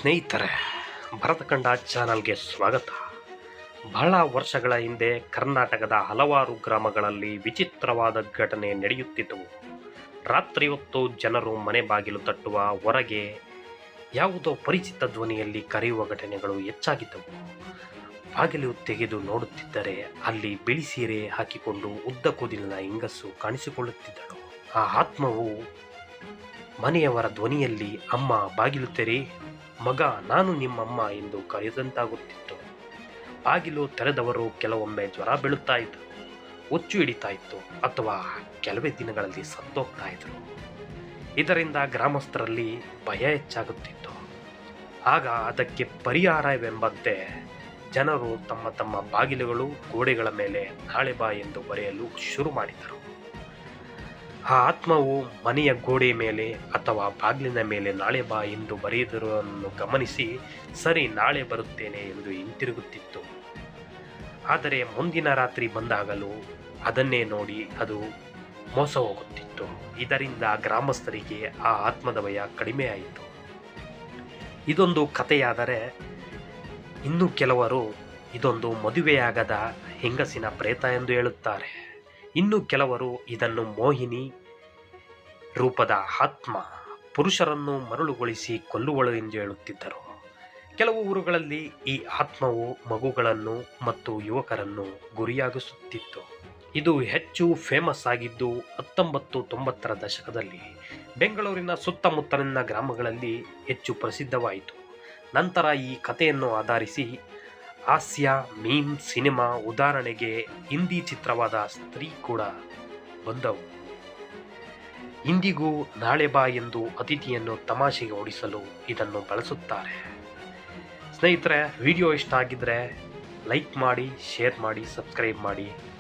ಸ್ನೇಹಿತರೆ, ಭರತಖಂಡ ಚಾನಲ್ಗೆ ಸ್ವಾಗತ. ಬಹಳ ವರ್ಷಗಳ ಹಿಂದೆ ಕರ್ನಾಟಕದ ಹಲವಾರು ಗ್ರಾಮಗಳಲ್ಲಿ ವಿಚಿತ್ರವಾದ ಘಟನೆ ನಡೆಯುತ್ತಿದ್ದವು. ರಾತ್ರಿ ಹೊತ್ತು ಜನರು ಮನೆ ಬಾಗಿಲು ತಟ್ಟುವ ಹೊರಗೆ ಯಾವುದೋ ಪರಿಚಿತ ಧ್ವನಿಯಲ್ಲಿ ಕರೆಯುವ ಘಟನೆಗಳು ಹೆಚ್ಚಾಗಿದ್ದವು. ಬಾಗಿಲು ತೆಗೆದು ನೋಡುತ್ತಿದ್ದರೆ ಅಲ್ಲಿ ಬಿಳಿ ಸೀರೆ ಹಾಕಿಕೊಂಡು ಉದ್ದ ಕೂದಲಿನ ಹೆಂಗಸು ಕಾಣಿಸಿಕೊಳ್ಳುತ್ತಿದ್ದಳು. ಆ ಆತ್ಮವು ಮನೆಯವರ ಧ್ವನಿಯಲ್ಲಿ "ಅಮ್ಮ, ಬಾಗಿಲು ತೆರಿ, ಮಗ, ನಾನು ನಿಮ್ಮಮ್ಮ" ಎಂದು ಕರೆದಂತಾಗುತ್ತಿತ್ತು. ಬಾಗಿಲು ತೆರೆದವರು ಕೆಲವೊಮ್ಮೆ ಜ್ವರ ಬೀಳುತ್ತಾ ಇದ್ರು, ಹುಚ್ಚು ಹಿಡಿತಾ ಇತ್ತು, ಅಥವಾ ಕೆಲವೇ ದಿನಗಳಲ್ಲಿ ಸತ್ತೋಗ್ತಾ ಇದ್ರು. ಇದರಿಂದ ಗ್ರಾಮಸ್ಥರಲ್ಲಿ ಭಯ ಹೆಚ್ಚಾಗುತ್ತಿತ್ತು. ಆಗ ಅದಕ್ಕೆ ಪರಿಹಾರವೆಂಬಂತೆ ಜನರು ತಮ್ಮ ತಮ್ಮ ಬಾಗಿಲುಗಳು, ಗೋಡೆಗಳ ಮೇಲೆ "ನಾಳೆ ಬಾ" ಎಂದು ಬರೆಯಲು ಶುರು ಮಾಡಿದರು. ಆ ಆತ್ಮವು ಮನೆಯ ಗೋಡೆ ಮೇಲೆ ಅಥವಾ ಬಾಗಿಲಿನ ಮೇಲೆ "ನಾಳೆ ಬಾ" ಎಂದು ಬರೆಯುವುದನ್ನು ಗಮನಿಸಿ, "ಸರಿ, ನಾಳೆ ಬರುತ್ತೇನೆ" ಎಂದು ಹಿಂತಿರುಗುತ್ತಿತ್ತು. ಆದರೆ ಮುಂದಿನ ರಾತ್ರಿ ಬಂದಾಗಲೂ ಅದನ್ನೇ ನೋಡಿ ಅದು ಮೋಸ ಹೋಗುತ್ತಿತ್ತು. ಇದರಿಂದ ಗ್ರಾಮಸ್ಥರಿಗೆ ಆ ಆತ್ಮದ ಭಯ ಕಡಿಮೆಯಾಯಿತು. ಇದೊಂದು ಕಥೆಯಾದರೆ, ಇನ್ನು ಕೆಲವರು ಇದೊಂದು ಮದುವೆಯಾಗದ ಹೆಂಗಸಿನ ಪ್ರೇತ ಎಂದು ಹೇಳುತ್ತಾರೆ. ಇನ್ನು ಕೆಲವರು ಇದನ್ನು ಮೋಹಿನಿ ರೂಪದ ಆತ್ಮ, ಪುರುಷರನ್ನು ಮರಳುಗೊಳಿಸಿ ಕೊಲ್ಲುವಳು ಎಂದು ಹೇಳುತ್ತಿದ್ದರು. ಕೆಲವು ಊರುಗಳಲ್ಲಿ ಈ ಆತ್ಮವು ಮಗುಗಳನ್ನು ಮತ್ತು ಯುವಕರನ್ನು ಗುರಿಯಾಗಿಸುತ್ತಿತ್ತು. ಇದು ಹೆಚ್ಚು ಫೇಮಸ್ ಆಗಿದ್ದು 1990ರ ದಶಕದಲ್ಲಿ ಬೆಂಗಳೂರಿನ ಸುತ್ತಮುತ್ತಲಿನ ಗ್ರಾಮಗಳಲ್ಲಿ ಹೆಚ್ಚು ಪ್ರಸಿದ್ಧವಾಯಿತು. ನಂತರ ಈ ಕಥೆಯನ್ನು ಆಧರಿಸಿ ಹಾಸ್ಯ, ಮೀಮ್, ಸಿನಿಮಾ, ಉದಾಹರಣೆಗೆ ಹಿಂದಿ ಚಿತ್ರವಾದ ಸ್ತ್ರೀ ಕೂಡ ಬಂದವು. ಇಂದಿಗೂ "ನಾಳೆ ಬಾ" ಎಂದು ಅತಿಥಿಯನ್ನು ತಮಾಷೆಗೆ ಓಡಿಸಲು ಇದನ್ನು ಬಳಸುತ್ತಾರೆ. ಸ್ನೇಹಿತರೆ, ವಿಡಿಯೋ ಇಷ್ಟ ಆಗಿದ್ದರೆ ಲೈಕ್ ಮಾಡಿ, ಶೇರ್ ಮಾಡಿ, ಸಬ್ಸ್ಕ್ರೈಬ್ ಮಾಡಿ.